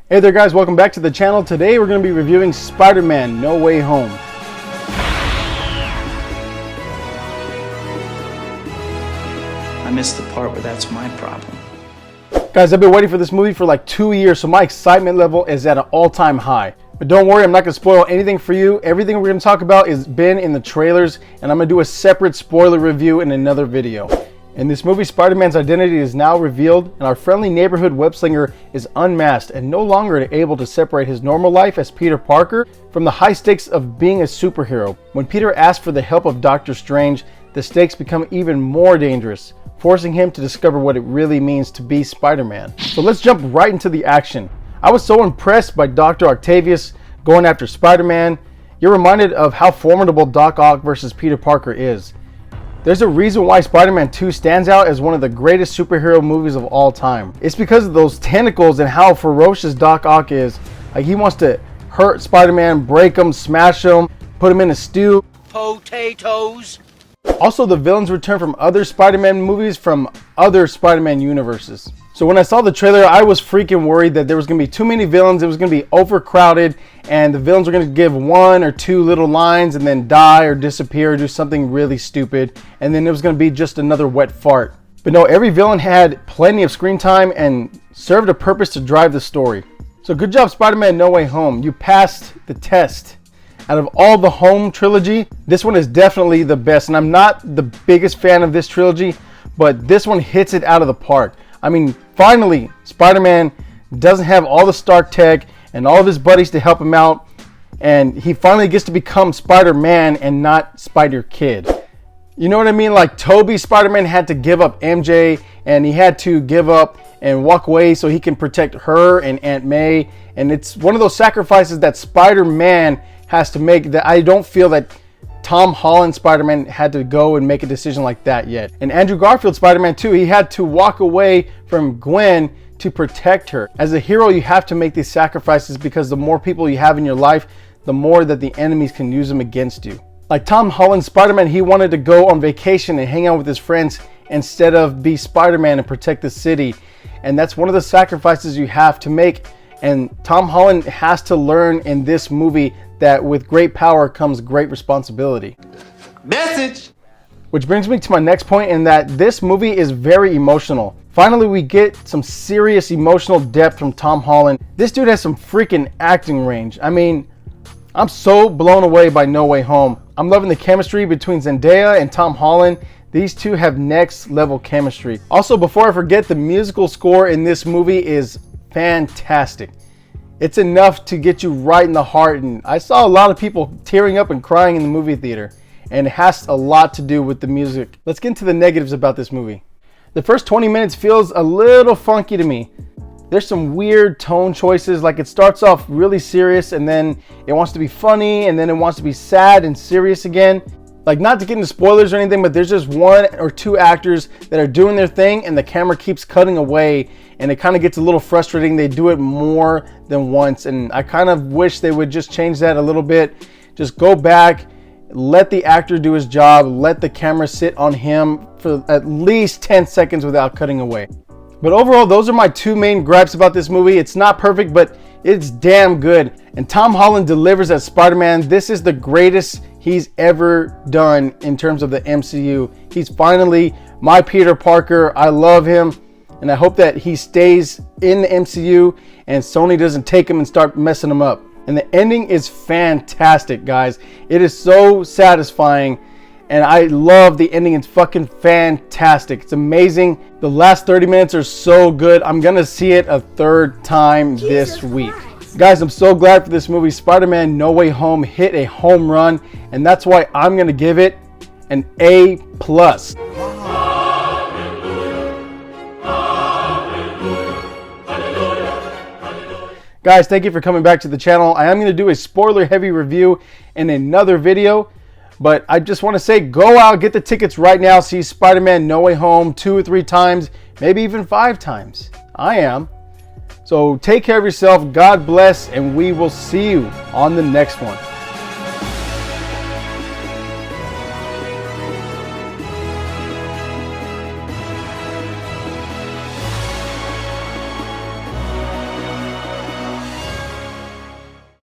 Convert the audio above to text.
Hey there guys, welcome back to the channel. Today we're going to be reviewing Spider-Man No Way Home. I missed the part where that's my problem. Guys, I've been waiting for this movie for like 2 years, so my excitement level is at an all-time high. But don't worry, I'm not going to spoil anything for you. Everything we're going to talk about has been in the trailers, and I'm going to do a separate spoiler review in another video. In this movie, Spider-Man's identity is now revealed, and our friendly neighborhood web-slinger is unmasked and no longer able to separate his normal life as Peter Parker from the high stakes of being a superhero. When Peter asks for the help of Doctor Strange, the stakes become even more dangerous, forcing him to discover what it really means to be Spider-Man. So let's jump right into the action. I was so impressed by Dr. Octavius going after Spider-Man. You're reminded of how formidable Doc Ock versus Peter Parker is. There's a reason why Spider-Man 2 stands out as one of the greatest superhero movies of all time. It's because of those tentacles and how ferocious Doc Ock is. Like, he wants to hurt Spider-Man, break him, smash him, put him in a stew. Potatoes. Also, the villains return from other Spider-Man movies from other Spider-Man universes. So when I saw the trailer, I was freaking worried that there was going to be too many villains. It was going to be overcrowded and the villains were going to give one or two little lines and then die or disappear or do something really stupid. And then it was going to be just another wet fart. But no, every villain had plenty of screen time and served a purpose to drive the story. So good job, Spider-Man No Way Home. You passed the test. Out of all the Home trilogy, this one is definitely the best. And I'm not the biggest fan of this trilogy, but this one hits it out of the park. I mean, finally, Spider-Man doesn't have all the Stark tech and all of his buddies to help him out. And he finally gets to become Spider-Man and not Spider-Kid. You know what I mean? Like, Tobey Spider-Man had to give up MJ and he had to give up and walk away so he can protect her and Aunt May. And it's one of those sacrifices that Spider-Man has to make that I don't feel that Tom Holland Spider-Man had to go and make a decision like that yet. And Andrew Garfield Spider-Man too, he had to walk away from Gwen to protect her. As a hero, you have to make these sacrifices because the more people you have in your life, the more that the enemies can use them against you. Like Tom Holland Spider-Man, he wanted to go on vacation and hang out with his friends instead of be Spider-Man and protect the city. And that's one of the sacrifices you have to make. And Tom Holland has to learn in this movie that with great power comes great responsibility. Message! Which brings me to my next point, in that this movie is very emotional. Finally, we get some serious emotional depth from Tom Holland. This dude has some freaking acting range. I mean, I'm so blown away by No Way Home. I'm loving the chemistry between Zendaya and Tom Holland. These two have next level chemistry. Also, before I forget, the musical score in this movie is fantastic. It's enough to get you right in the heart, and I saw a lot of people tearing up and crying in the movie theater, and it has a lot to do with the music. Let's get into the negatives about this movie. The first 20 minutes feels a little funky to me. There's some weird tone choices, like it starts off really serious and then it wants to be funny and then it wants to be sad and serious again. Like, not to get into spoilers or anything, but there's just one or two actors that are doing their thing and the camera keeps cutting away and it kind of gets a little frustrating. They do it more than once and I kind of wish they would just change that a little bit. Just go back, let the actor do his job, let the camera sit on him for at least 10 seconds without cutting away. But overall, those are my two main gripes about this movie. It's not perfect, but it's damn good. And Tom Holland delivers as Spider-Man. This is the greatest he's ever done in terms of the MCU. He's finally my Peter Parker. I love him. And I hope that he stays in the MCU and Sony doesn't take him and start messing him up. And the ending is fantastic, guys. It is so satisfying. And I love the ending. It's fucking fantastic. It's amazing. The last 30 minutes are so good. I'm going to see it a third time this week. Guys, I'm so glad for this movie. Spider-Man No Way Home hit a home run. And that's why I'm going to give it an A+. Guys, thank you for coming back to the channel. I am going to do a spoiler heavy review in another video. But I just want to say, go out, get the tickets right now. See Spider-Man No Way Home 2 or 3 times, maybe even 5 times. I am. So take care of yourself. God bless, and we will see you on the next one.